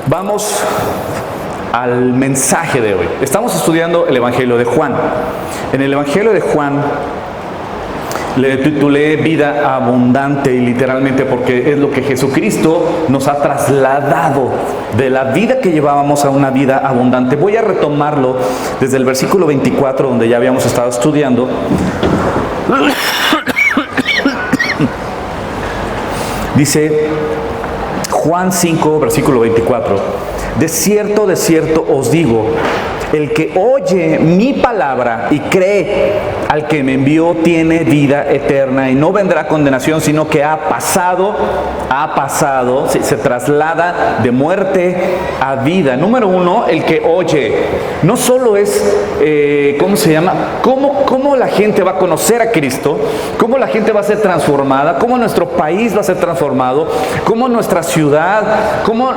Vamos al mensaje de hoy. Estamos estudiando el Evangelio de Juan. En el Evangelio de Juan le titulé Vida Abundante, y literalmente porque es lo que Jesucristo nos ha trasladado de la vida que llevábamos a una vida abundante. Voy a retomarlo desde el versículo 24, donde ya habíamos estado estudiando. Dice Juan 5, versículo 24: de cierto os digo, el que oye mi palabra y cree al que me envió tiene vida eterna y no vendrá a condenación, sino que ha pasado, se traslada de muerte a vida. Número uno, el que oye. No solo es, ¿Cómo la gente va a conocer a Cristo? ¿Cómo la gente va a ser transformada? ¿Cómo nuestro país va a ser transformado? ¿Cómo nuestra ciudad? ¿Cómo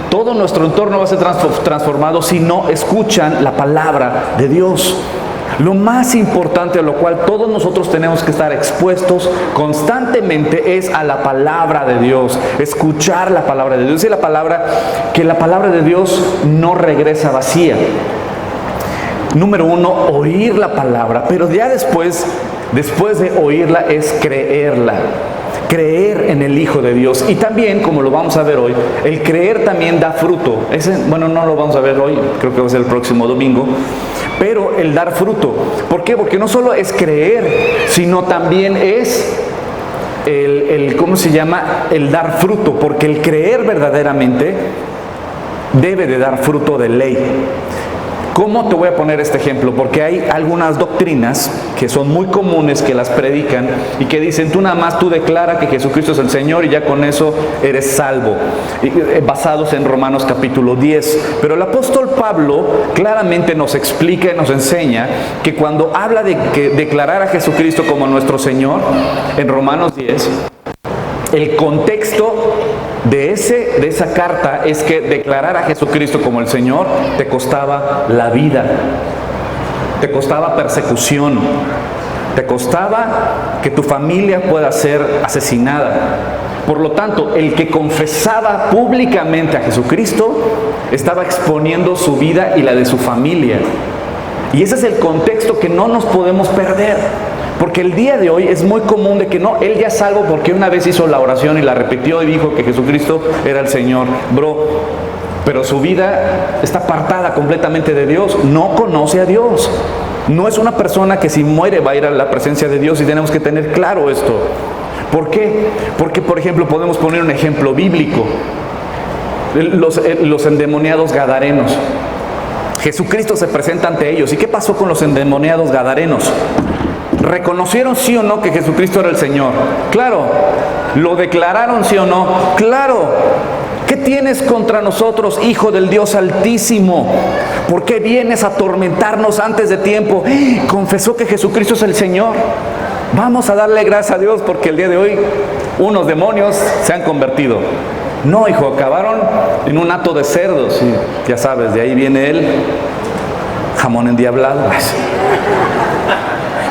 todo nuestro entorno va a ser transformado si no escuchan la palabra de Dios? Lo más importante, a lo cual todos nosotros tenemos que estar expuestos constantemente, es a la palabra de Dios, escuchar la palabra de Dios. Y que la palabra de Dios no regresa vacía. Número uno, oír la palabra, pero ya después de oírla es creerla. Creer en el Hijo de Dios. Y también, como lo vamos a ver hoy, el creer también da fruto. No lo vamos a ver hoy, creo que va a ser el próximo domingo. Pero el dar fruto. ¿Por qué? Porque no solo es creer, sino también es el dar fruto. Porque el creer verdaderamente debe de dar fruto de ley. ¿Cómo te voy a poner este ejemplo? Porque hay algunas doctrinas que son muy comunes, que las predican y que dicen: tú declara que Jesucristo es el Señor y ya con eso eres salvo, basados en Romanos capítulo 10. Pero el apóstol Pablo claramente nos explica y nos enseña que cuando habla de que declarar a Jesucristo como nuestro Señor, en Romanos 10, el contexto de esa carta es que declarar a Jesucristo como el Señor te costaba la vida, te costaba persecución, te costaba que tu familia pueda ser asesinada. Por lo tanto, el que confesaba públicamente a Jesucristo estaba exponiendo su vida y la de su familia. Y ese es el contexto que no nos podemos perder. Porque el día de hoy es muy común de que él ya es salvo porque una vez hizo la oración y la repitió y dijo que Jesucristo era el Señor. Pero su vida está apartada completamente de Dios. No conoce a Dios. No es una persona que si muere va a ir a la presencia de Dios, y tenemos que tener claro esto. ¿Por qué? Porque, por ejemplo, podemos poner un ejemplo bíblico. Los endemoniados gadarenos. Jesucristo se presenta ante ellos. ¿Y qué pasó con los endemoniados gadarenos? ¿Reconocieron sí o no que Jesucristo era el Señor? Claro. ¿Lo declararon sí o no? Claro. ¿Qué tienes contra nosotros, Hijo del Dios Altísimo? ¿Por qué vienes a atormentarnos antes de tiempo? Confesó que Jesucristo es el Señor. Vamos a darle gracias a Dios porque el día de hoy unos demonios se han convertido. No, hijo, acabaron en un hato de cerdos. Y ya sabes, de ahí viene el jamón endiablado.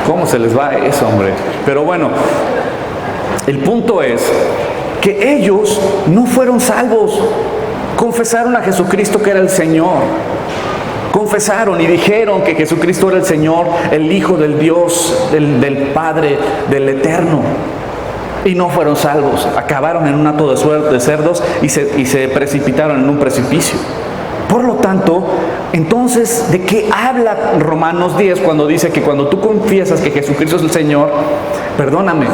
¿Cómo se les va eso, hombre? Pero bueno, el punto es que ellos no fueron salvos. Confesaron a Jesucristo que era el Señor. Confesaron y dijeron que Jesucristo era el Señor, el Hijo del Dios, del Padre, del Eterno. Y no fueron salvos. Acabaron en un hato de cerdos y se precipitaron en un precipicio. Por lo tanto, entonces, ¿de qué habla Romanos 10 cuando dice que cuando tú confiesas que Jesucristo es el Señor, perdóname,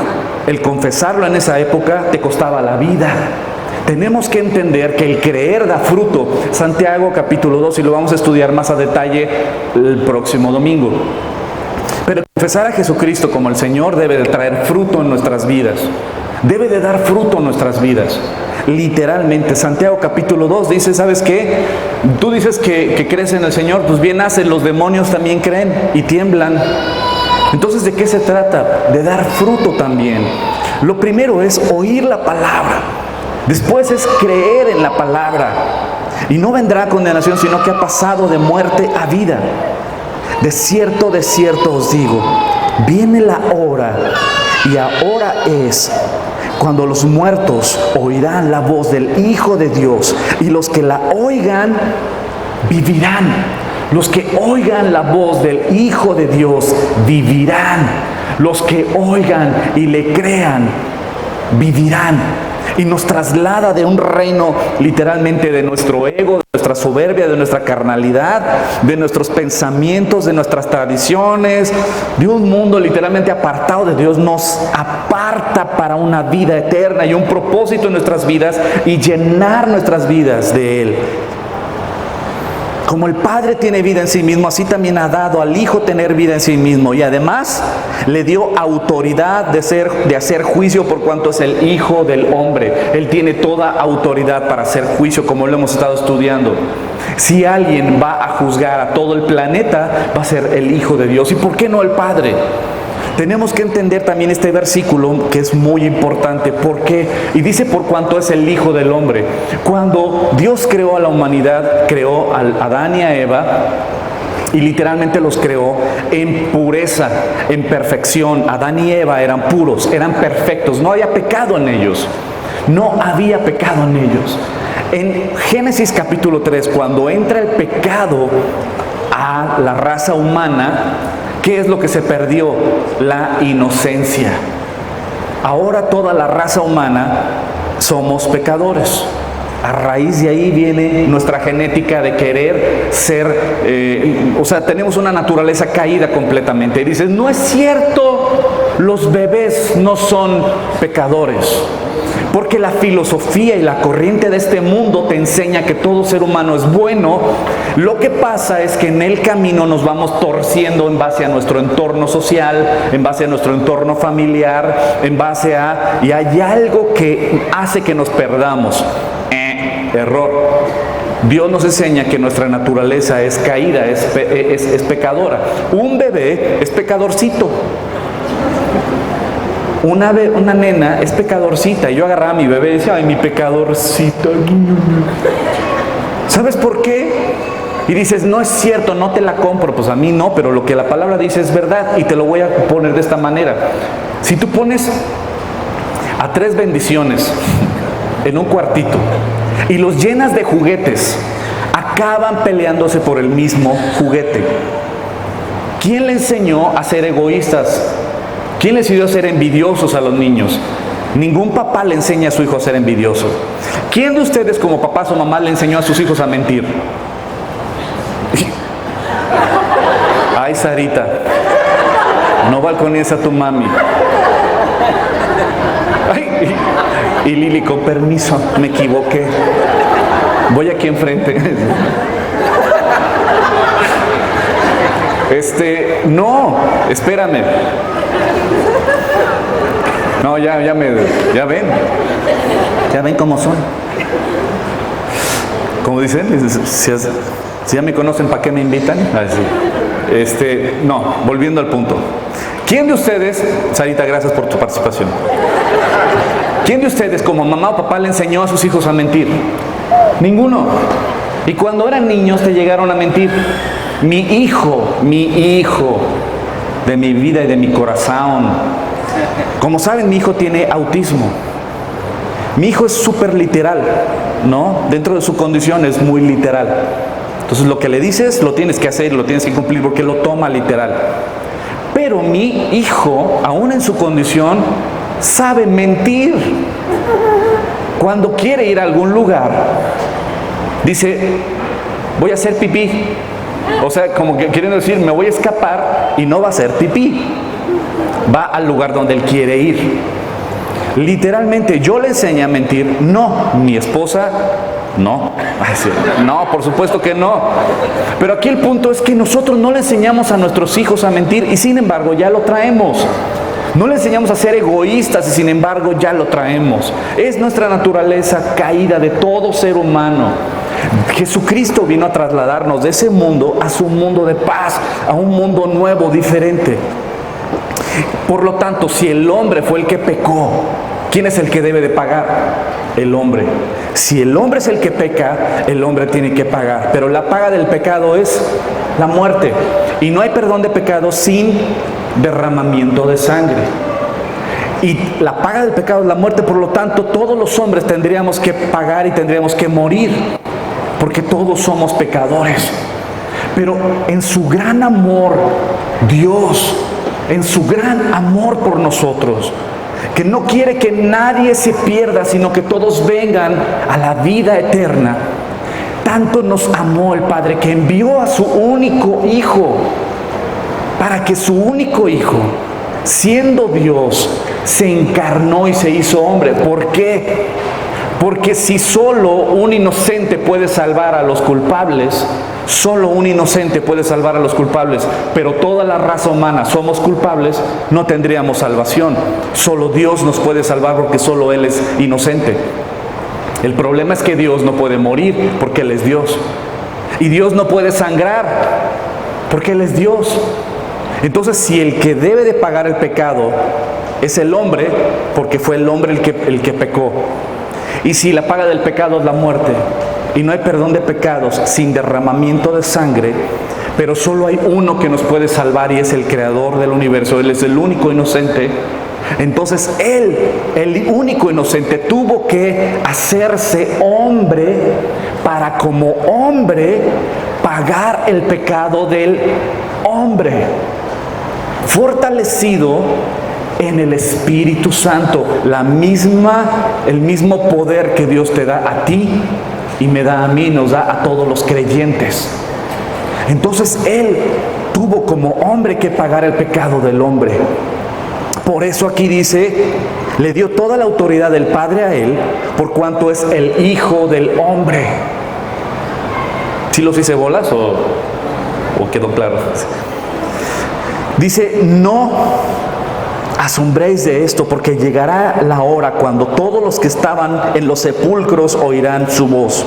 el confesarlo en esa época te costaba la vida? Tenemos que entender que el creer da fruto. Santiago capítulo 2, y lo vamos a estudiar más a detalle el próximo domingo. Pero confesar a Jesucristo como el Señor debe de traer fruto en nuestras vidas. Debe de dar fruto en nuestras vidas. Literalmente, Santiago capítulo 2 dice: ¿sabes qué? Tú dices que crees en el Señor, pues bien hace, los demonios también creen y tiemblan. Entonces, ¿de qué se trata? De dar fruto también. Lo primero es oír la palabra. Después es creer en la palabra. Y no vendrá condenación, sino que ha pasado de muerte a vida. De cierto os digo, viene la hora, y ahora es, cuando los muertos oirán la voz del Hijo de Dios, y los que la oigan vivirán. Los que oigan la voz del Hijo de Dios vivirán. Los que oigan y le crean vivirán. Y nos traslada de un reino literalmente de nuestro ego, de nuestra soberbia, de nuestra carnalidad, de nuestros pensamientos, de nuestras tradiciones, de un mundo literalmente apartado de Dios. Nos aparta para una vida eterna y un propósito en nuestras vidas y llenar nuestras vidas de Él. Como el Padre tiene vida en sí mismo, así también ha dado al Hijo tener vida en sí mismo. Y además le dio autoridad de hacer juicio por cuanto es el Hijo del Hombre. Él tiene toda autoridad para hacer juicio, como lo hemos estado estudiando. Si alguien va a juzgar a todo el planeta, va a ser el Hijo de Dios. ¿Y por qué no el Padre? Tenemos que entender también este versículo que es muy importante. ¿Por qué? Y dice por cuanto es el Hijo del Hombre. Cuando Dios creó a la humanidad, creó a Adán y a Eva, y literalmente los creó en pureza, en perfección. Adán y Eva eran puros, eran perfectos, no había pecado en ellos. No había pecado en ellos. En Génesis capítulo 3, cuando entra el pecado a la raza humana, ¿qué es lo que se perdió? La inocencia. Ahora toda la raza humana somos pecadores. A raíz de ahí viene nuestra genética de querer ser, tenemos una naturaleza caída completamente. Y dices, no es cierto, los bebés no son pecadores. Porque la filosofía y la corriente de este mundo te enseña que todo ser humano es bueno. Lo que pasa es que en el camino nos vamos torciendo en base a nuestro entorno social, en base a nuestro entorno familiar, y hay algo que hace que nos perdamos. Error. Dios nos enseña que nuestra naturaleza es caída, es pecadora. Un bebé es pecadorcito. Una nena es pecadorcita. Y yo agarraba a mi bebé y decía, ay, mi pecadorcita. ¿Sabes por qué? Y dices, no es cierto, no te la compro. Pues a mí no, pero lo que la palabra dice es verdad. Y te lo voy a poner de esta manera. Si tú pones a 3 bendiciones en un cuartito y los llenas de juguetes, acaban peleándose por el mismo juguete. ¿Quién le enseñó a ser egoístas? ¿Quién les enseñó a ser envidiosos a los niños? Ningún papá le enseña a su hijo a ser envidioso. ¿Quién de ustedes como papás o mamás le enseñó a sus hijos a mentir? Ay, Sarita, no balconíes a tu mami. Ay, y Lili, con permiso, me equivoqué. Voy aquí enfrente. No, espérame. No, ya ven. Ya ven cómo son. Como dicen, si ya me conocen, ¿para qué me invitan? Así. No, volviendo al punto. ¿Quién de ustedes, Sarita, gracias por tu participación. ¿Quién de ustedes como mamá o papá le enseñó a sus hijos a mentir? Ninguno. Y cuando eran niños te llegaron a mentir. Mi hijo de mi vida y de mi corazón. Como saben, mi hijo tiene autismo. Mi hijo es súper literal, ¿no? Dentro de su condición es muy literal. Entonces lo que le dices lo tienes que hacer, lo tienes que cumplir porque lo toma literal. Pero mi hijo, aún en su condición, sabe mentir. Cuando quiere ir a algún lugar, dice, voy a hacer pipí. O sea, como que queriendo decir, me voy a escapar y no va a hacer pipí. Va al lugar donde él quiere ir. Literalmente, yo le enseñé a mentir. No, mi esposa, no. No, por supuesto que no. Pero aquí el punto es que nosotros no le enseñamos a nuestros hijos a mentir y sin embargo ya lo traemos. No le enseñamos a ser egoístas y sin embargo ya lo traemos. Es nuestra naturaleza caída de todo ser humano. Jesucristo vino a trasladarnos de ese mundo a su mundo de paz, a un mundo nuevo, diferente. Por lo tanto, si el hombre fue el que pecó, ¿quién es el que debe de pagar? El hombre. Si el hombre es el que peca, el hombre tiene que pagar. Pero la paga del pecado es la muerte. Y no hay perdón de pecado sin derramamiento de sangre. Y la paga del pecado es la muerte, por lo tanto todos los hombres tendríamos que pagar y tendríamos que morir, porque todos somos pecadores. Pero en su gran amor, Dios, en su gran amor por nosotros, que no quiere que nadie se pierda, sino que todos vengan a la vida eterna, tanto nos amó el Padre que envió a su único Hijo, para que su único Hijo, siendo Dios, se encarnó y se hizo hombre. ¿Por qué? Porque si solo un inocente puede salvar a los culpables, solo un inocente puede salvar a los culpables, pero toda la raza humana somos culpables, no tendríamos salvación. Solo Dios nos puede salvar porque solo Él es inocente. El problema es que Dios no puede morir porque Él es Dios. Y Dios no puede sangrar porque Él es Dios. Entonces, si el que debe de pagar el pecado es el hombre, porque fue el hombre el que pecó, y si la paga del pecado es la muerte, y no hay perdón de pecados sin derramamiento de sangre, pero solo hay uno que nos puede salvar y es el creador del universo, Él es el único inocente. Entonces Él, el único inocente, tuvo que hacerse hombre para como hombre pagar el pecado del hombre, fortalecido en el Espíritu Santo, el mismo poder que Dios te da a ti y me da a mí, nos da a todos los creyentes. Entonces Él tuvo como hombre que pagar el pecado del hombre. Por eso aquí dice, le dio toda la autoridad del Padre a Él, por cuanto es el Hijo del hombre. ¿Sí los hice bolas o quedó claro? Dice, no asombréis de esto, porque llegará la hora cuando todos los que estaban en los sepulcros oirán su voz.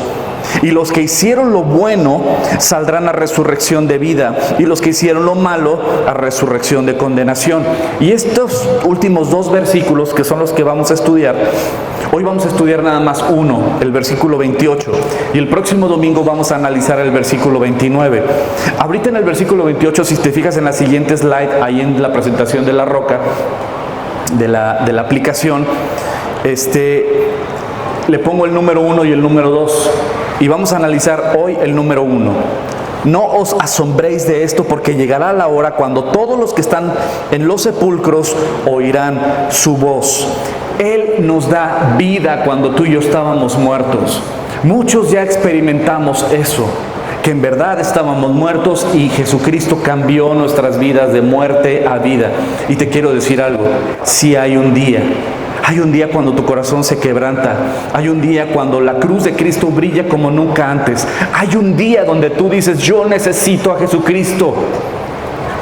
Y los que hicieron lo bueno saldrán a resurrección de vida, y los que hicieron lo malo a resurrección de condenación. Y estos últimos dos versículos, que son los que vamos a estudiar, hoy vamos a estudiar nada más uno, el versículo 28, y el próximo domingo vamos a analizar el versículo 29. Ahorita en el versículo 28, si te fijas en la siguiente slide, ahí en la presentación de la roca, de la aplicación, le pongo el número 1 y el número 2, y vamos a analizar hoy el número 1. No os asombréis de esto, porque llegará la hora cuando todos los que están en los sepulcros oirán su voz. Él nos da vida cuando tú y yo estábamos muertos. Muchos ya experimentamos eso, que en verdad estábamos muertos y Jesucristo cambió nuestras vidas de muerte a vida. Y te quiero decir algo, si hay un día cuando tu corazón se quebranta, hay un día cuando la cruz de Cristo brilla como nunca antes, hay un día donde tú dices, yo necesito a Jesucristo,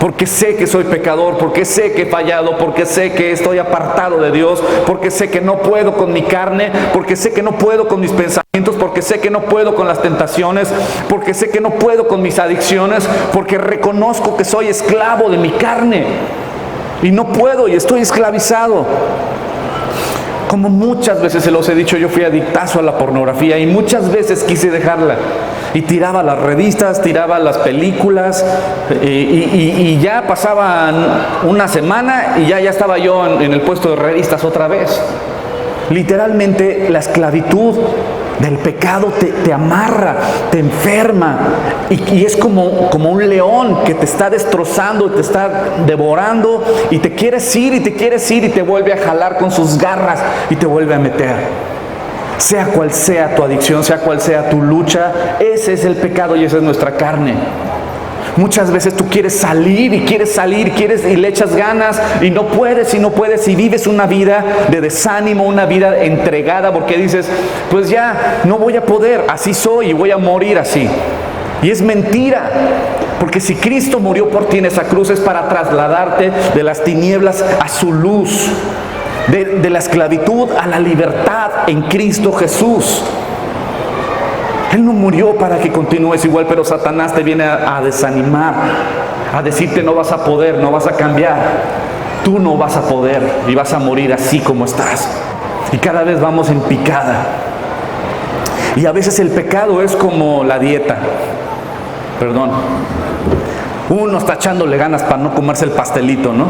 porque sé que soy pecador, porque sé que he fallado, porque sé que estoy apartado de Dios, porque sé que no puedo con mi carne, porque sé que no puedo con mis pensamientos, porque sé que no puedo con las tentaciones, porque sé que no puedo con mis adicciones, porque reconozco que soy esclavo de mi carne y no puedo y estoy esclavizado. Como muchas veces se los he dicho, yo fui adictazo a la pornografía y muchas veces quise dejarla. Y tiraba las revistas, tiraba las películas y ya pasaban una semana y ya estaba yo en el puesto de revistas otra vez. Literalmente la esclavitud del pecado te amarra, te enferma y es como un león que te está destrozando, te está devorando y te quieres ir y te vuelve a jalar con sus garras y te vuelve a meter. Sea cual sea tu adicción, sea cual sea tu lucha, ese es el pecado y esa es nuestra carne. Muchas veces tú quieres salir y le echas ganas y no puedes y vives una vida de desánimo, una vida entregada porque dices, pues ya no voy a poder, así soy y voy a morir así. Y es mentira, porque si Cristo murió por ti en esa cruz es para trasladarte de las tinieblas a su luz, de la esclavitud a la libertad en Cristo Jesús. Él no murió para que continúes igual, pero Satanás te viene a desanimar, a decirte no vas a poder, no vas a cambiar. Tú no vas a poder y vas a morir así como estás. Y cada vez vamos en picada. Y a veces el pecado es como la dieta. Perdón. Uno está echándole ganas para no comerse el pastelito, ¿no?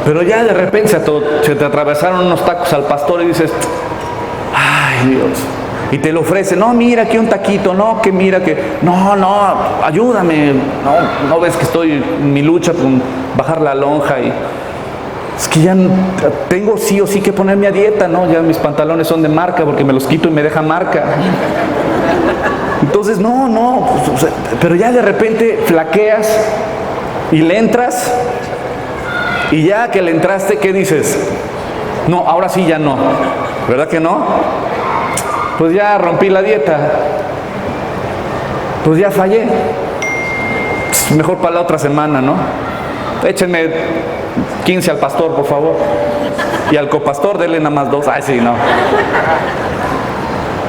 Pero ya de repente se te atravesaron unos tacos al pastor y dices, ay Dios. Y te lo ofrece, no, mira aquí un taquito, no, que mira que, no, ayúdame, no ves que estoy en mi lucha con bajar la lonja y es que ya tengo sí o sí que ponerme a dieta, ¿no? Ya mis pantalones son de marca porque me los quito y me deja marca. Entonces, pero ya de repente flaqueas y le entras y ya que le entraste, ¿qué dices? No, ahora sí ya no, ¿verdad que no? Pues ya rompí la dieta, pues ya fallé, mejor para la otra semana, ¿no? Échenme 15 al pastor, por favor, y al copastor denle nada más 2, ay sí, no.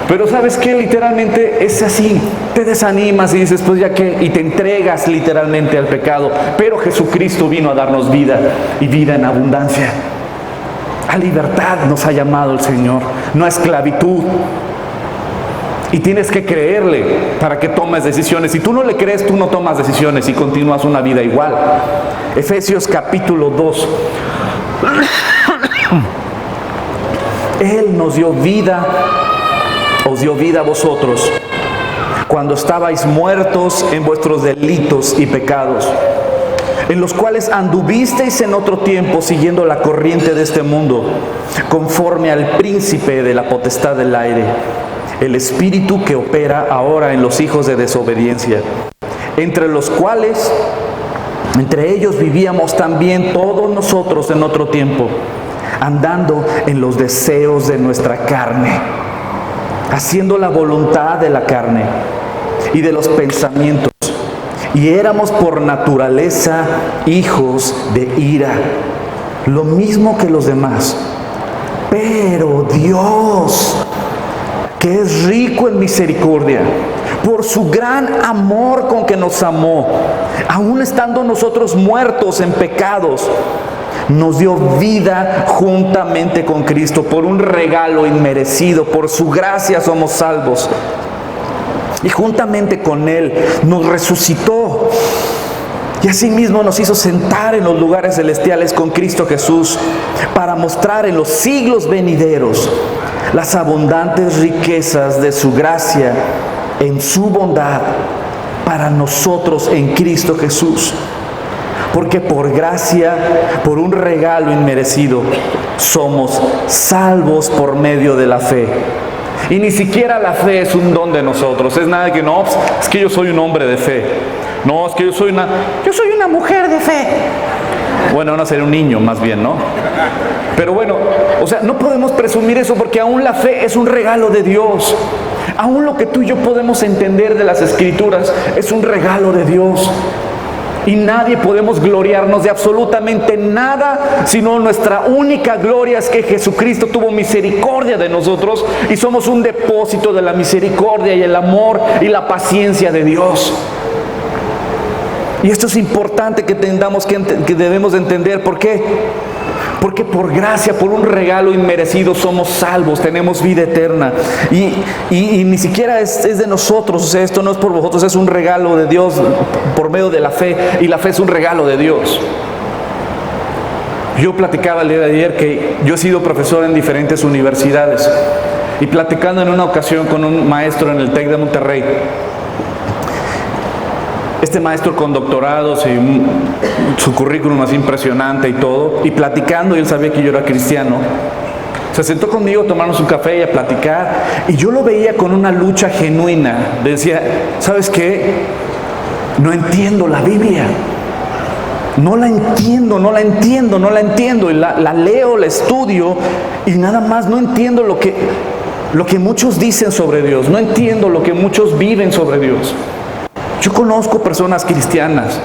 Pero ¿sabes qué? Literalmente es así, te desanimas y dices, pues ya qué, y te entregas literalmente al pecado, pero Jesucristo vino a darnos vida y vida en abundancia. A libertad nos ha llamado el Señor, no a esclavitud. Y tienes que creerle para que tomes decisiones. Si tú no le crees, tú no tomas decisiones y continúas una vida igual. Efesios capítulo 2. Él nos dio vida, os dio vida a vosotros, cuando estabais muertos en vuestros delitos y pecados, en los cuales anduvisteis en otro tiempo siguiendo la corriente de este mundo, conforme al príncipe de la potestad del aire, el espíritu que opera ahora en los hijos de desobediencia, entre los cuales, entre ellos vivíamos también todos nosotros en otro tiempo, andando en los deseos de nuestra carne, haciendo la voluntad de la carne y de los pensamientos, y éramos por naturaleza hijos de ira, lo mismo que los demás. Pero Dios, que es rico en misericordia, por su gran amor con que nos amó, aun estando nosotros muertos en pecados, nos dio vida juntamente con Cristo. Por un regalo inmerecido, por su gracia somos salvos. Y juntamente con Él nos resucitó, y asimismo nos hizo sentar en los lugares celestiales con Cristo Jesús, para mostrar en los siglos venideros las abundantes riquezas de su gracia en su bondad para nosotros en Cristo Jesús. Porque por gracia, por un regalo inmerecido, somos salvos por medio de la fe. Y ni siquiera la fe es un don de nosotros. Es nada que no, es que yo soy un hombre de fe. No, es que yo soy una mujer de fe. Bueno, no, sería un niño más bien, ¿no? Pero bueno, o sea, no podemos presumir eso, porque aún la fe es un regalo de Dios. Aún lo que tú y yo podemos entender de las Escrituras es un regalo de Dios. Y nadie podemos gloriarnos de absolutamente nada, sino nuestra única gloria es que Jesucristo tuvo misericordia de nosotros y somos un depósito de la misericordia y el amor y la paciencia de Dios. Y esto es importante que entendamos, que debemos de entender. ¿Por qué? Porque por gracia, por un regalo inmerecido somos salvos, tenemos vida eterna. Y ni siquiera es de nosotros, o sea, esto no es por vosotros, es un regalo de Dios por medio de la fe, y la fe es un regalo de Dios. Yo platicaba el día de ayer que yo he sido profesor en diferentes universidades, y platicando en una ocasión con un maestro en el TEC de Monterrey, este maestro con doctorados y su currículum así impresionante y todo, y platicando, y él sabía que yo era cristiano, se sentó conmigo a tomarnos un café y a platicar, y yo lo veía con una lucha genuina. Decía, ¿sabes qué? No entiendo la Biblia, no la entiendo, y la leo, la estudio, y nada más no entiendo lo que muchos dicen sobre Dios, no entiendo lo que muchos viven sobre Dios. Yo conozco personas cristianas,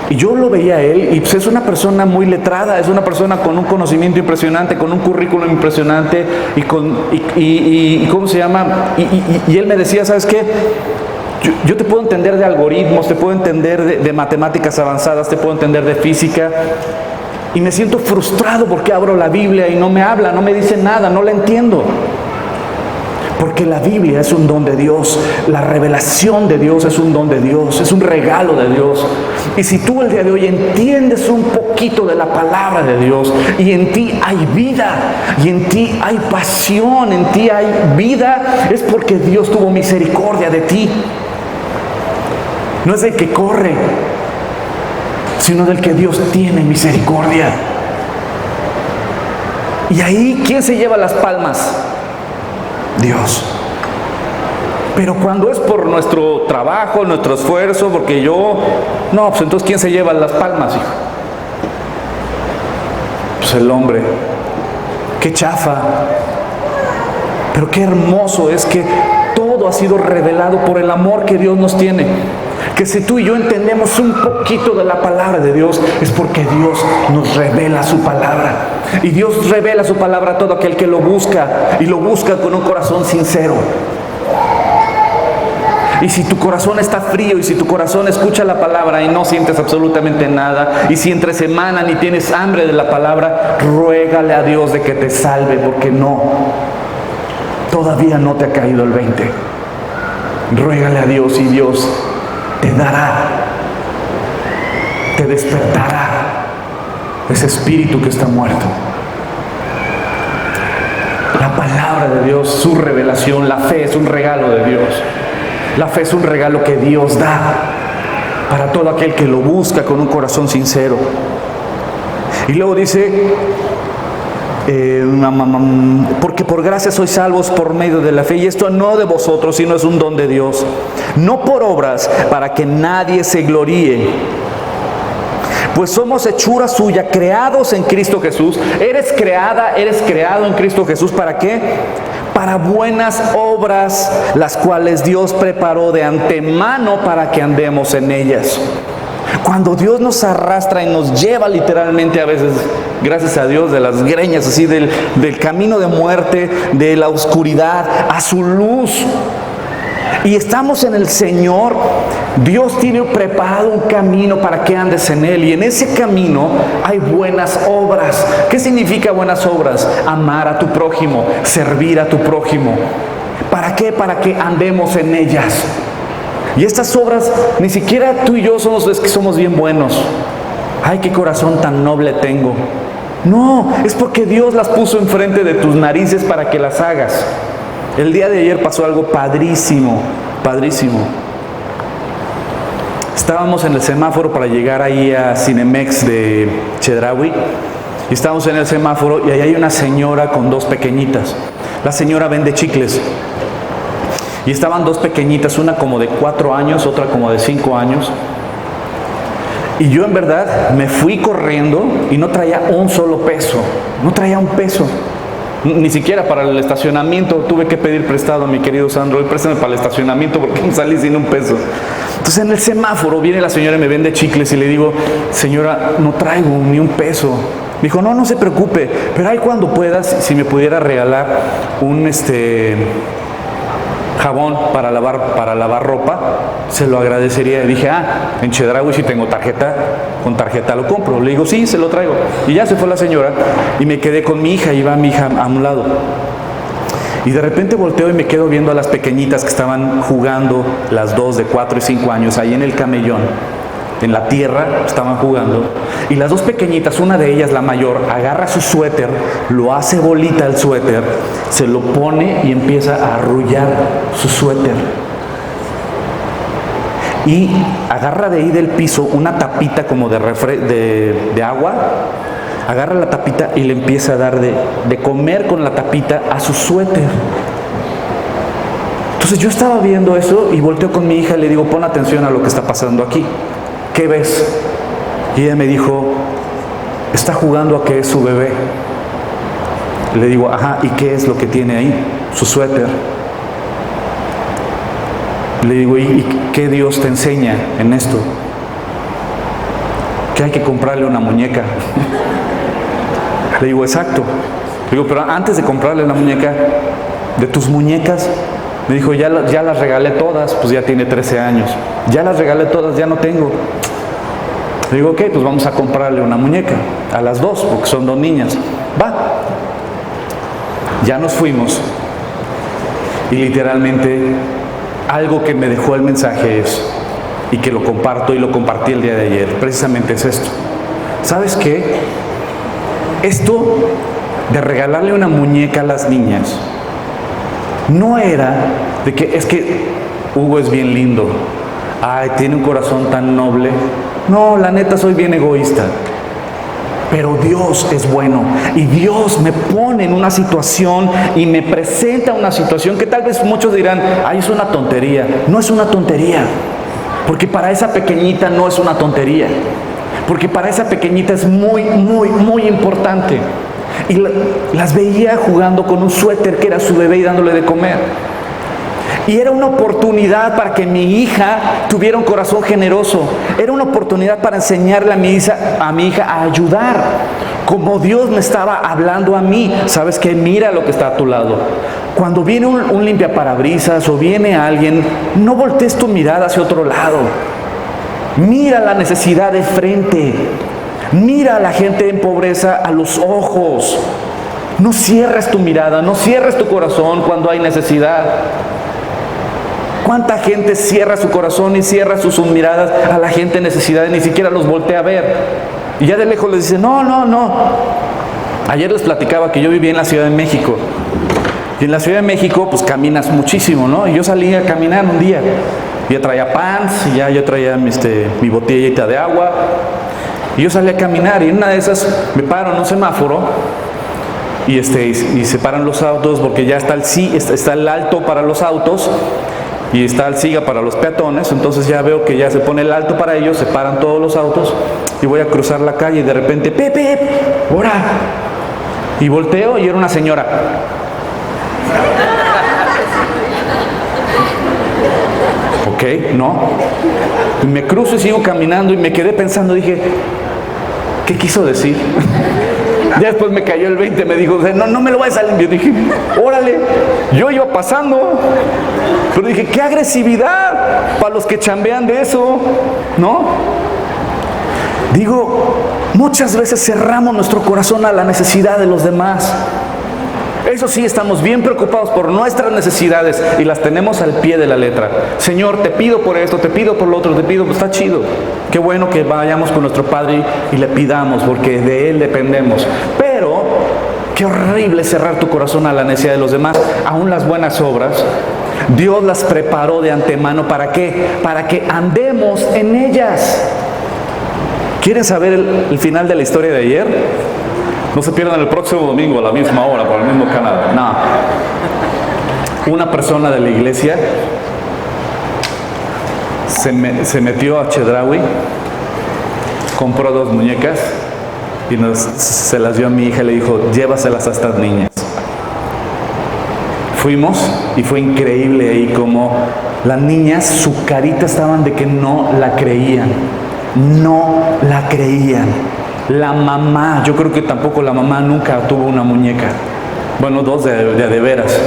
y yo lo veía a él, y pues es una persona muy letrada, es una persona con un conocimiento impresionante, con un currículum impresionante, y ¿cómo se llama? Y él me decía, ¿sabes qué? Yo te puedo entender de algoritmos, te puedo entender de matemáticas avanzadas, te puedo entender de física, y me siento frustrado porque abro la Biblia y no me habla, no me dice nada, no la entiendo. Porque la Biblia es un don de Dios, la revelación de Dios es un don de Dios, es un regalo de Dios. Y si tú el día de hoy entiendes un poquito de la palabra de Dios, y en ti hay vida, y en ti hay pasión, en ti hay vida, es porque Dios tuvo misericordia de ti. No es del que corre, sino del que Dios tiene misericordia. Y ahí, ¿quién se lleva las palmas? Dios. Pero cuando es por nuestro trabajo, nuestro esfuerzo, porque no, pues entonces ¿quién se lleva las palmas, hijo? Pues el hombre. Qué chafa. Pero qué hermoso es que todo ha sido revelado por el amor que Dios nos tiene. Que si tú y yo entendemos un poquito de la palabra de Dios, es porque Dios nos revela su palabra. Y Dios revela su palabra a todo aquel que lo busca, y lo busca con un corazón sincero. Y si tu corazón está frío, y si tu corazón escucha la palabra y no sientes absolutamente nada, y si entre semana ni tienes hambre de la palabra, ruégale a Dios de que te salve, porque todavía no te ha caído el 20. Ruégale a Dios y Dios te dará, te despertará ese espíritu que está muerto. La palabra de Dios, su revelación, la fe es un regalo de Dios. La fe es un regalo que Dios da para todo aquel que lo busca con un corazón sincero. Y luego dice, porque por gracia sois salvos por medio de la fe, y esto no de vosotros, sino es un don de Dios, no por obras, para que nadie se gloríe. Pues somos hechura suya, creados en Cristo Jesús. Eres creado en Cristo Jesús. ¿Para qué? Para buenas obras, las cuales Dios preparó de antemano para que andemos en ellas. Cuando Dios nos arrastra y nos lleva literalmente a veces, gracias a Dios, de las greñas así del camino de muerte, de la oscuridad, a su luz, y estamos en el Señor, Dios tiene preparado un camino para que andes en Él, y en ese camino hay buenas obras. ¿Qué significa buenas obras? Amar a tu prójimo, servir a tu prójimo. ¿Para qué? Para que andemos en ellas. Y estas obras, ni siquiera tú y yo somos bien buenos. Ay, qué corazón tan noble tengo. No, es porque Dios las puso enfrente de tus narices para que las hagas. El día de ayer pasó algo padrísimo, padrísimo. Estábamos en el semáforo para llegar ahí a Cinemex de Chedraui. Y estábamos en el semáforo y ahí hay una señora con dos pequeñitas. La señora vende chicles. Y estaban dos pequeñitas, una como de 4 años, otra como de 5 años. Y yo en verdad me fui corriendo y no traía un solo peso. No traía un peso. Ni siquiera para el estacionamiento. Tuve que pedir prestado a mi querido Sandro. Préstame para el estacionamiento porque salí sin un peso. Entonces en el semáforo viene la señora y me vende chicles y le digo, señora, no traigo ni un peso. Me dijo, no se preocupe, pero ahí cuando puedas, si me pudiera regalar un jabón para lavar ropa, se lo agradecería. Y dije, en Chedraui si tengo tarjeta, con tarjeta lo compro. Le digo, sí, se lo traigo. Y ya se fue la señora y me quedé con mi hija, iba mi hija a un lado. Y de repente volteo y me quedo viendo a las pequeñitas que estaban jugando, las dos de 4 y 5 años, ahí en el camellón, en la tierra, estaban jugando. Y las dos pequeñitas, una de ellas, la mayor, agarra su suéter, lo hace bolita el suéter, se lo pone y empieza a arrullar su suéter. Y agarra de ahí del piso una tapita como de agua, agarra la tapita y le empieza a dar de comer con la tapita a su suéter. Entonces yo estaba viendo eso y volteo con mi hija y le digo, pon atención a lo que está pasando aquí. ¿Qué ves? Y ella me dijo, está jugando a que es su bebé. Le digo, ¿y qué es lo que tiene ahí? Su suéter. Le digo, ¿y qué Dios te enseña en esto? Que hay que comprarle una muñeca. Le digo, exacto. Le digo, pero antes de comprarle una muñeca, de tus muñecas, me dijo, ya las regalé todas, pues ya tiene 13 años. Ya las regalé todas, ya no tengo. Le digo, ok, pues vamos a comprarle una muñeca a las dos, porque son 2 niñas. Va. Ya nos fuimos. Y literalmente algo que me dejó el mensaje es, y que lo comparto y lo compartí el día de ayer, precisamente es esto. ¿Sabes qué? Esto de regalarle una muñeca a las niñas no era de que es que Hugo es bien lindo, ay, tiene un corazón tan noble. No, la neta soy bien egoísta. Pero Dios es bueno y Dios me pone en una situación y me presenta una situación que tal vez muchos dirán, ay, es una tontería. No es una tontería, porque para esa pequeñita no es una tontería, porque para esa pequeñita es muy, muy, muy importante. Y las veía jugando con un suéter que era su bebé y dándole de comer. Y era una oportunidad para que mi hija tuviera un corazón generoso. Era una oportunidad para enseñarle a mi hija a ayudar. Como Dios me estaba hablando a mí. ¿Sabes qué? Mira lo que está a tu lado. Cuando viene un limpiaparabrisas o viene alguien, no voltees tu mirada hacia otro lado. Mira la necesidad de frente. Mira a la gente en pobreza a los ojos. No cierres tu mirada, no cierres tu corazón cuando hay necesidad. ¿Cuánta gente cierra su corazón y cierra sus miradas a la gente en necesidad y ni siquiera los voltea a ver? Y ya de lejos les dice, no, no, no. Ayer les platicaba que yo vivía en la Ciudad de México. Y en la Ciudad de México, pues caminas muchísimo, ¿no? Y yo salí a caminar un día. Ya traía pants, y ya yo traía mi botellita de agua. Y yo salí a caminar y en una de esas me paro en un semáforo. Y se paran los autos porque ya está el alto para los autos. Y está el siga para los peatones, entonces ya veo que ya se pone el alto para ellos, se paran todos los autos y voy a cruzar la calle y de repente, Pepe, ¡hora! Y volteo y era una señora. Ok, no. Y me cruzo y sigo caminando y me quedé pensando, dije, ¿qué quiso decir? Ya después me cayó el 20, me dijo, no me lo vayas a salir. Yo dije, órale, yo iba pasando. Pero dije, qué agresividad para los que chambean de eso, ¿no? Digo, muchas veces cerramos nuestro corazón a la necesidad de los demás. Eso sí, estamos bien preocupados por nuestras necesidades y las tenemos al pie de la letra. Señor, te pido por esto, te pido por lo otro, te pido, pues está chido. Qué bueno que vayamos con nuestro Padre y le pidamos, porque de Él dependemos. Pero, qué horrible cerrar tu corazón a la necesidad de los demás. Aún las buenas obras, Dios las preparó de antemano. ¿Para qué? Para que andemos en ellas. ¿Quieren saber el final de la historia de ayer? No se pierdan el próximo domingo a la misma hora por el mismo canal. No. Una persona de la iglesia se metió a Chedraui, compró 2 muñecas y se las dio a mi hija y le dijo, llévaselas a estas niñas. Fuimos y fue increíble ahí como las niñas, su carita estaban de que no la creían. No la creían. La mamá, yo creo que tampoco la mamá nunca tuvo una muñeca. Bueno, 2 de veras.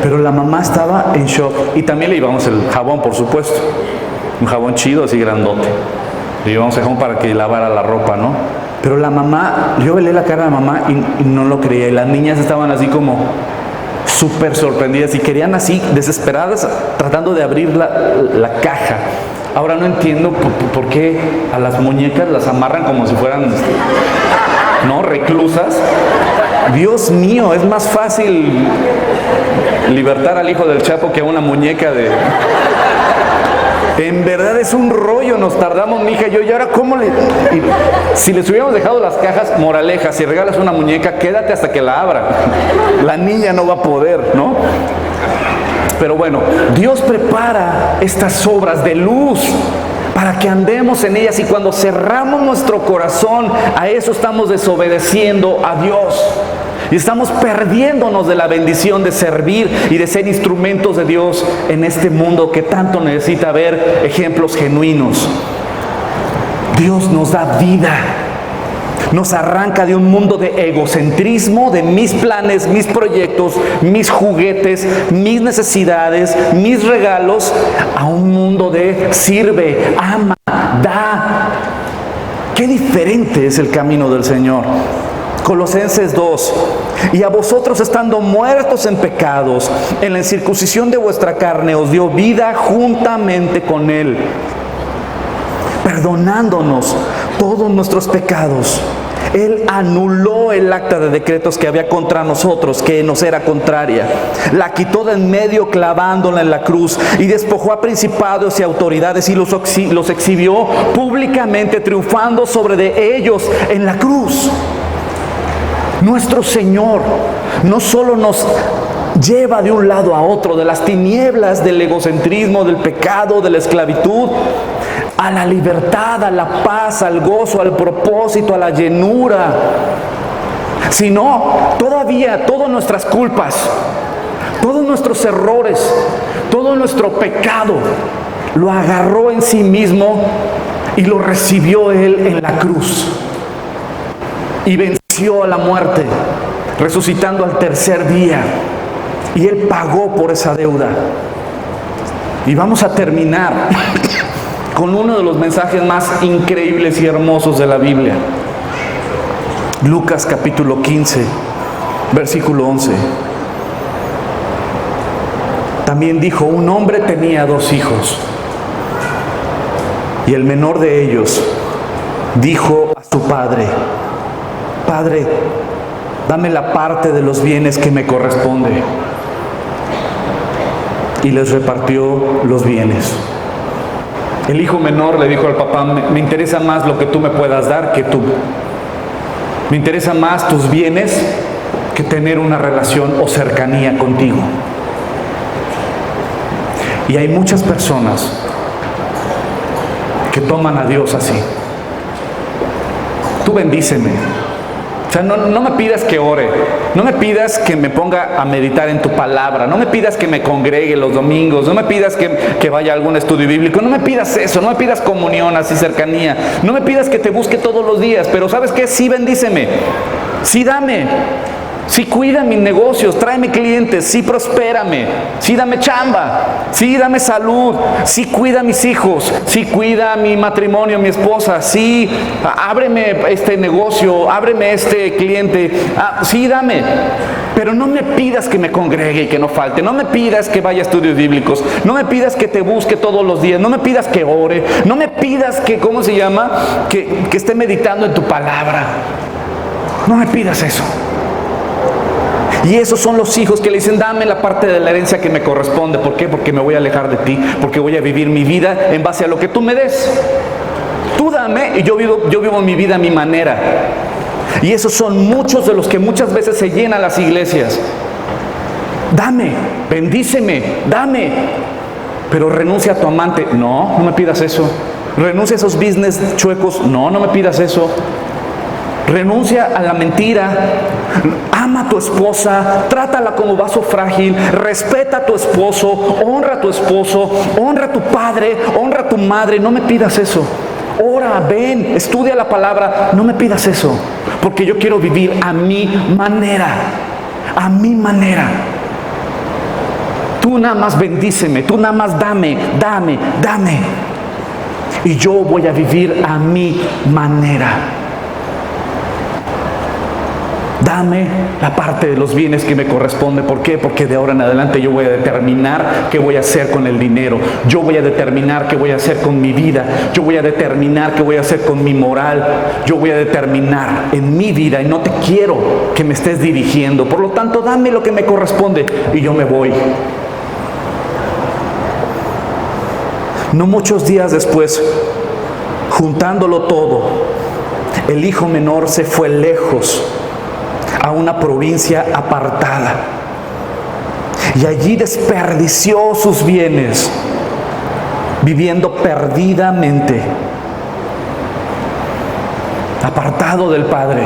Pero la mamá estaba en shock. Y también le llevamos el jabón, por supuesto. Un jabón chido, así grandote. Le llevamos el jabón para que lavara la ropa, ¿no? Pero la mamá, yo velé la cara de la mamá y no lo creía. Y las niñas estaban así como súper sorprendidas y querían así, desesperadas, tratando de abrir la caja. Ahora no entiendo por qué a las muñecas las amarran como si fueran, ¿no?, reclusas. Dios mío, es más fácil libertar al hijo del Chapo que a una muñeca de... En verdad es un rollo, nos tardamos, mi hija y yo, y ahora ¿cómo le...? Si les hubiéramos dejado las cajas, moraleja, si regalas una muñeca, quédate hasta que la abra. La niña no va a poder, ¿no? Pero bueno, Dios prepara estas obras de luz para que andemos en ellas, y cuando cerramos nuestro corazón a eso estamos desobedeciendo a Dios y estamos perdiéndonos de la bendición de servir y de ser instrumentos de Dios en este mundo que tanto necesita ver ejemplos genuinos. Dios nos da vida. Nos arranca de un mundo de egocentrismo, de mis planes, mis proyectos, mis juguetes, mis necesidades, mis regalos, a un mundo de sirve, ama, da. Qué diferente es el camino del Señor. Colosenses 2. Y a vosotros, estando muertos en pecados, en la incircuncisión de vuestra carne, os dio vida juntamente con Él, perdonándonos todos nuestros pecados. Él anuló el acta de decretos que había contra nosotros, que nos era contraria. La quitó de en medio clavándola en la cruz, y despojó a principados y autoridades y los exhibió públicamente, triunfando sobre de ellos en la cruz. Nuestro Señor no solo nos lleva de un lado a otro, de las tinieblas, del egocentrismo, del pecado, de la esclavitud, a la libertad, a la paz, al gozo, al propósito, a la llenura, sino todavía todas nuestras culpas, todos nuestros errores, todo nuestro pecado, lo agarró en sí mismo y lo recibió Él en la cruz. Y venció a la muerte, resucitando al tercer día. Y Él pagó por esa deuda. Y vamos a terminar con uno de los mensajes más increíbles y hermosos de la Biblia. Lucas capítulo 15, versículo 11. También dijo: un hombre tenía 2 hijos. Y el menor de ellos dijo a su padre: Padre, dame la parte de los bienes que me corresponde. Y les repartió los bienes. El hijo menor le dijo al papá: me interesa más lo que tú me puedas dar que tú. Me interesa más tus bienes que tener una relación o cercanía contigo. Y hay muchas personas que toman a Dios así. Tú bendíceme. O sea, no me pidas que ore, no me pidas que me ponga a meditar en tu palabra, no me pidas que me congregue los domingos, no me pidas que vaya a algún estudio bíblico, no me pidas eso, no me pidas comunión así, cercanía, no me pidas que te busque todos los días, pero ¿sabes qué? Sí, bendíceme, sí, dame, sí, cuida mis negocios, tráeme clientes, sí, prospérame, sí, dame chamba, sí, dame salud, sí, cuida a mis hijos, sí, cuida mi matrimonio, mi esposa, sí, ábreme este negocio, ábreme este cliente, sí, dame, pero no me pidas que me congregue y que no falte, no me pidas que vaya a estudios bíblicos, no me pidas que te busque todos los días, no me pidas que ore, no me pidas que, ¿cómo se llama?, que esté meditando en tu palabra, no me pidas eso. Y esos son los hijos que le dicen: dame la parte de la herencia que me corresponde. ¿Por qué? Porque me voy a alejar de ti, porque voy a vivir mi vida en base a lo que tú me des. Tú dame y yo vivo mi vida a mi manera. Y esos son muchos de los que muchas veces se llenan las iglesias. Dame, bendíceme, dame, pero renuncia a tu amante. No me pidas eso. Renuncia a esos business chuecos. No me pidas eso. Renuncia a la mentira, ama a tu esposa, trátala como vaso frágil, respeta a tu esposo, honra a tu esposo, honra a tu padre, honra a tu madre. No me pidas eso. Ora, ven, estudia la palabra. No me pidas eso, porque yo quiero vivir a mi manera, a mi manera. Tú nada más bendíceme, tú nada más dame. Y yo voy a vivir a mi manera. Dame la parte de los bienes que me corresponde. ¿Por qué? Porque de ahora en adelante yo voy a determinar qué voy a hacer con el dinero. Yo voy a determinar qué voy a hacer con mi vida. Yo voy a determinar qué voy a hacer con mi moral. Yo voy a determinar en mi vida, y no te quiero que me estés dirigiendo. Por lo tanto, dame lo que me corresponde y yo me voy. No muchos días después, juntándolo todo, el hijo menor se fue lejos a una provincia apartada, y allí desperdició sus bienes, viviendo perdidamente, apartado del Padre,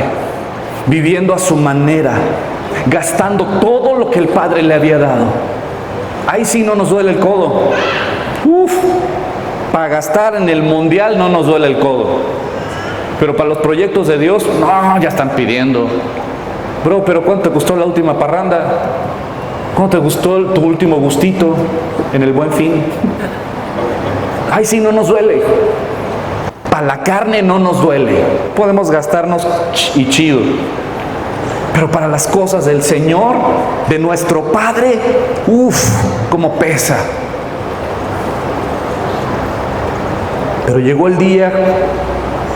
viviendo a su manera, gastando todo lo que el Padre le había dado. Ahí sí no nos duele el codo. Para gastar en el mundial no nos duele el codo, pero para los proyectos de Dios, no, ya están pidiendo. Bro, pero ¿cuánto te costó la última parranda? ¿Cuánto te gustó tu último gustito en el Buen Fin? Ay, sí, no nos duele. Para la carne no nos duele. Podemos gastarnos y chido. Pero para las cosas del Señor, de nuestro Padre, cómo pesa. Pero llegó el día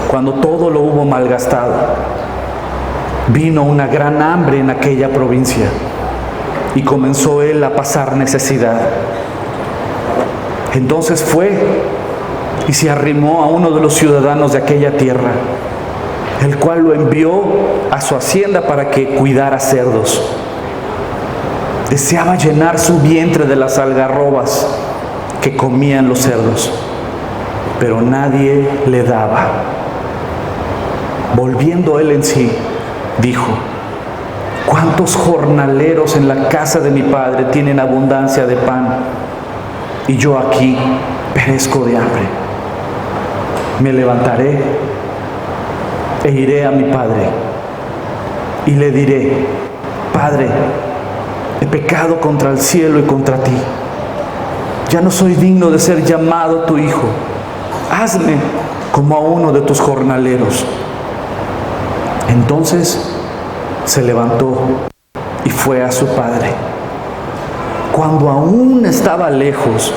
cuando todo lo hubo malgastado. Vino una gran hambre en aquella provincia y comenzó él a pasar necesidad. Entonces fue y se arrimó a uno de los ciudadanos de aquella tierra, el cual lo envió a su hacienda para que cuidara cerdos. Deseaba llenar su vientre de las algarrobas que comían los cerdos, pero nadie le daba. Volviendo él en sí, dijo: ¿cuántos jornaleros en la casa de mi padre tienen abundancia de pan, y yo aquí perezco de hambre? Me levantaré e iré a mi padre y le diré: Padre, he pecado contra el cielo y contra ti. Ya no soy digno de ser llamado tu hijo. Hazme como a uno de tus jornaleros. Entonces se levantó y fue a su padre. Cuando aún estaba lejos,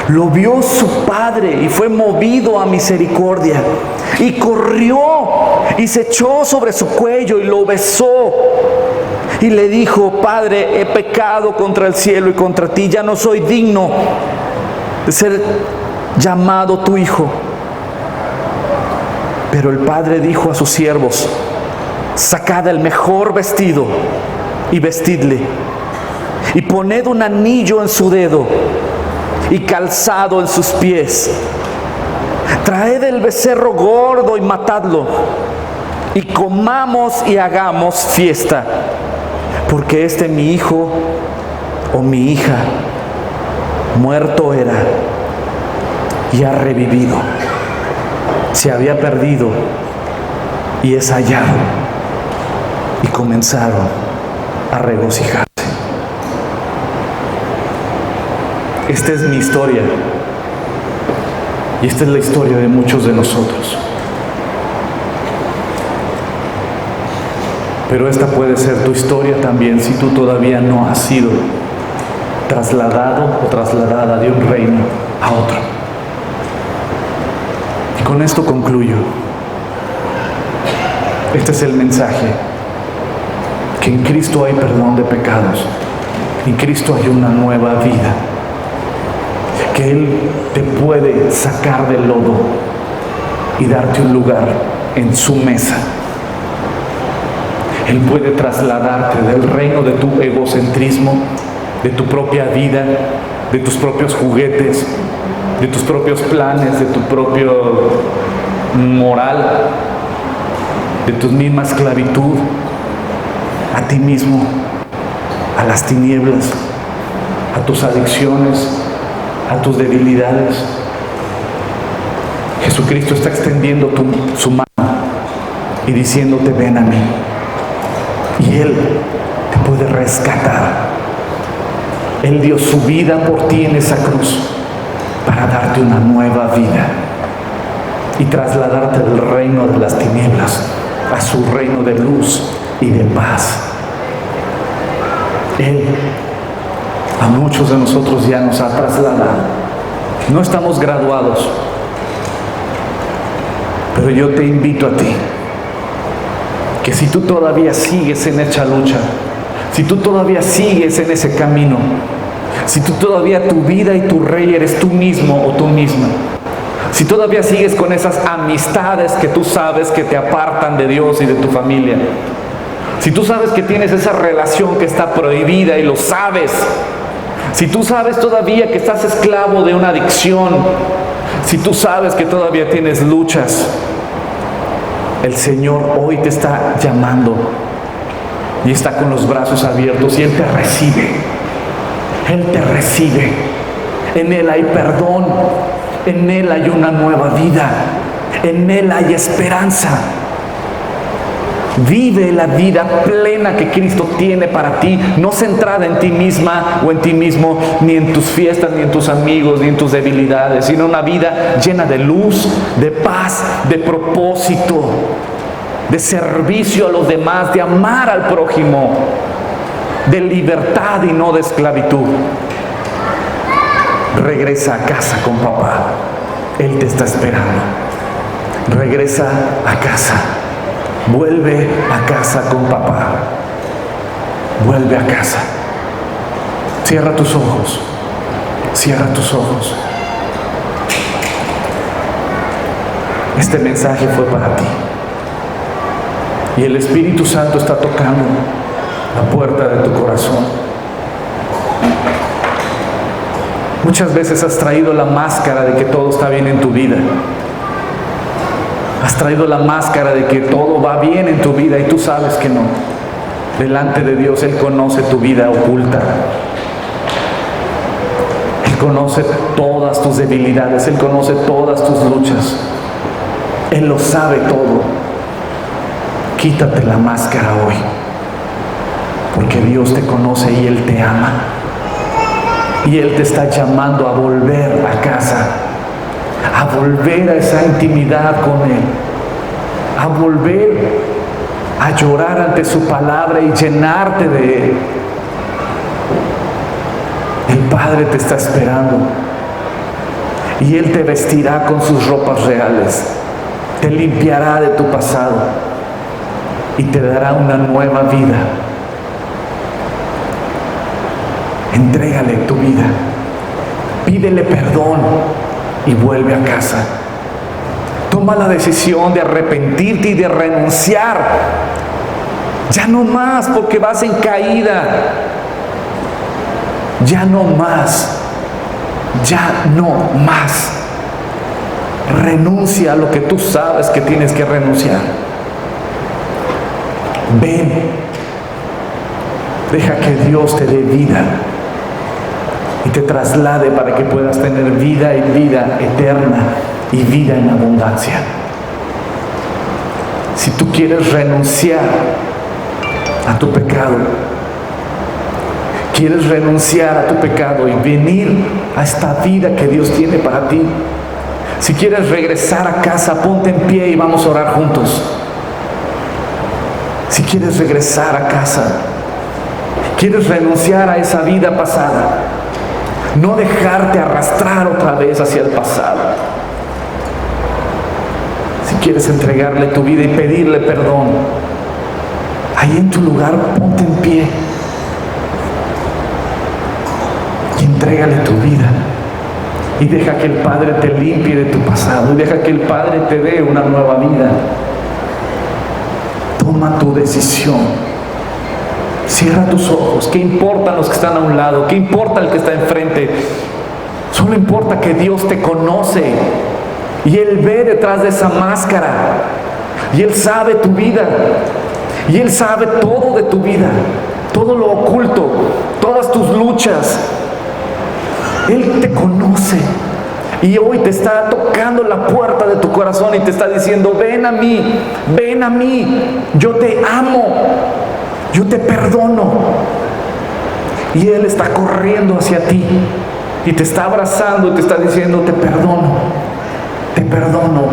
lo vio su padre y fue movido a misericordia. Y corrió y se echó sobre su cuello y lo besó. Y le dijo: Padre, he pecado contra el cielo y contra ti. Ya no soy digno de ser llamado tu hijo. Pero el padre dijo a sus siervos: sacad el mejor vestido y vestidle, y poned un anillo en su dedo y calzado en sus pies. Traed el becerro gordo y matadlo, y comamos y hagamos fiesta, porque este mi hijo o mi hija muerto era y ha revivido, se había perdido y es hallado. Y comenzaron a regocijarse. Esta es mi historia, y esta es la historia de muchos de nosotros. Pero esta puede ser tu historia también si tú todavía no has sido trasladado o trasladada de un reino a otro. Y con esto concluyo. Este es el mensaje: que en Cristo hay perdón de pecados, en Cristo hay una nueva vida, que Él te puede sacar del lodo y darte un lugar en su mesa. Él puede trasladarte del reino de tu egocentrismo, de tu propia vida, de tus propios juguetes, de tus propios planes, de tu propio moral, de tu misma esclavitud, a ti mismo, a las tinieblas, a tus adicciones, a tus debilidades. Jesucristo está extendiendo su mano y diciéndote: ven a mí. Y Él te puede rescatar. Él dio su vida por ti en esa cruz para darte una nueva vida y trasladarte del reino de las tinieblas a su reino de luz y de paz. Él a muchos de nosotros ya nos ha trasladado. No estamos graduados, pero yo te invito a ti, que si tú todavía sigues en esa lucha, si tú todavía sigues en ese camino, si tú todavía tu vida y tu rey eres tú mismo o tú misma, si todavía sigues con esas amistades que tú sabes que te apartan de Dios y de tu familia, si tú sabes que tienes esa relación que está prohibida y lo sabes, si tú sabes todavía que estás esclavo de una adicción, si tú sabes que todavía tienes luchas, el Señor hoy te está llamando y está con los brazos abiertos y Él te recibe. Él te recibe. En Él hay perdón, en Él hay una nueva vida, en Él hay esperanza. Vive la vida plena que Cristo tiene para ti, no centrada en ti misma o en ti mismo, ni en tus fiestas, ni en tus amigos, ni en tus debilidades, sino una vida llena de luz, de paz, de propósito. de servicio a los demás, de amar al prójimo, de libertad y no de esclavitud. Regresa a casa con papá. Él te está esperando. Regresa a casa. Vuelve a casa con papá. Vuelve a casa. Cierra tus ojos. Cierra tus ojos. Este mensaje fue para ti. Y el Espíritu Santo está tocando la puerta de tu corazón. Muchas veces has traído la máscara de que todo está bien en tu vida. Has traído la máscara de que todo va bien en tu vida y tú sabes que no. Delante de Dios Él conoce tu vida oculta. Él conoce todas tus debilidades. Él conoce todas tus luchas. Él lo sabe todo. Quítate la máscara hoy. Porque Dios te conoce y Él te ama. Y Él te está llamando a volver a casa. A volver a esa intimidad con Él. A volver a llorar ante su palabra y llenarte de Él. El Padre te está esperando. Y Él te vestirá con sus ropas reales. Te limpiará de tu pasado. Y te dará una nueva vida. Entrégale tu vida. Pídele perdón y vuelve a casa. Toma la decisión de arrepentirte y de renunciar. Ya no más, porque vas en caída. Ya no más. Ya no más. Renuncia a lo que tú sabes que tienes que renunciar. Ven. Deja que Dios te dé vida y te traslade para que puedas tener vida y vida eterna y vida en abundancia. Si tú quieres renunciar a tu pecado, quieres renunciar a tu pecado y venir a esta vida que Dios tiene para ti, si quieres regresar a casa, ponte en pie y vamos a orar juntos. Si quieres regresar a casa, quieres renunciar a esa vida pasada, no dejarte arrastrar otra vez hacia el pasado. Si quieres entregarle tu vida y pedirle perdón, ahí en tu lugar ponte en pie y entrégale tu vida y deja que el Padre te limpie de tu pasado y deja que el Padre te dé una nueva vida. Toma tu decisión. Cierra tus ojos. ¿Qué importan los que están a un lado? ¿Qué importa el que está enfrente? Solo importa que Dios te conoce y Él ve detrás de esa máscara y Él sabe tu vida y Él sabe todo de tu vida, todo lo oculto, todas tus luchas. Él te conoce y hoy te está tocando la puerta de tu corazón y te está diciendo: ven a mí, yo te amo. Yo te perdono. Y Él está corriendo hacia ti y te está abrazando y te está diciendo: te perdono, te perdono.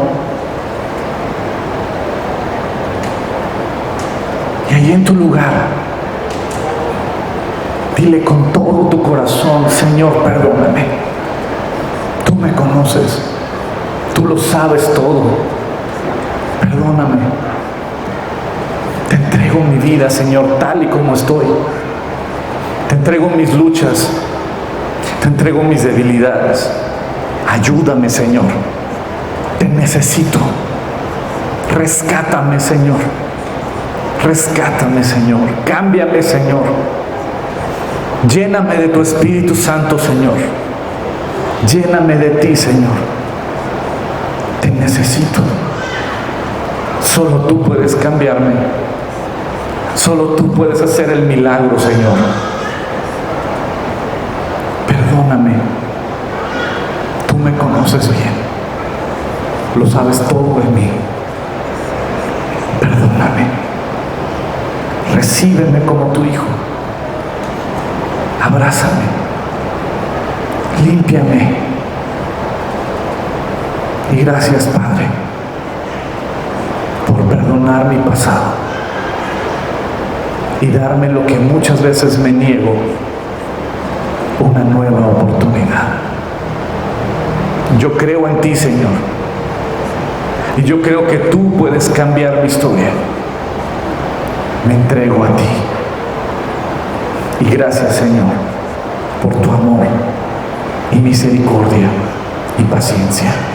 Y ahí en tu lugar, dile con todo tu corazón: Señor, perdóname. Tú me conoces, tú lo sabes todo. Perdóname. Te entrego mi vida, Señor, tal y como estoy. Te entrego mis luchas. Te entrego mis debilidades. Ayúdame, Señor. Te necesito. Rescátame, Señor. Rescátame, Señor. Cámbiame, Señor. Lléname de tu Espíritu Santo, Señor. Lléname de ti, Señor. Te necesito. Solo tú puedes cambiarme. Solo tú puedes hacer el milagro, Señor. Perdóname. Tú me conoces bien. Lo sabes todo de mí. Perdóname. Recíbeme como tu hijo. Abrázame. Límpiame. Y gracias, Padre, por perdonar perdonar mi pasado y darme lo que muchas veces me niego, una nueva oportunidad. Yo creo en ti, Señor, y yo creo que tú puedes cambiar mi historia. Me entrego a ti. Y gracias, Señor, por tu amor y misericordia y paciencia.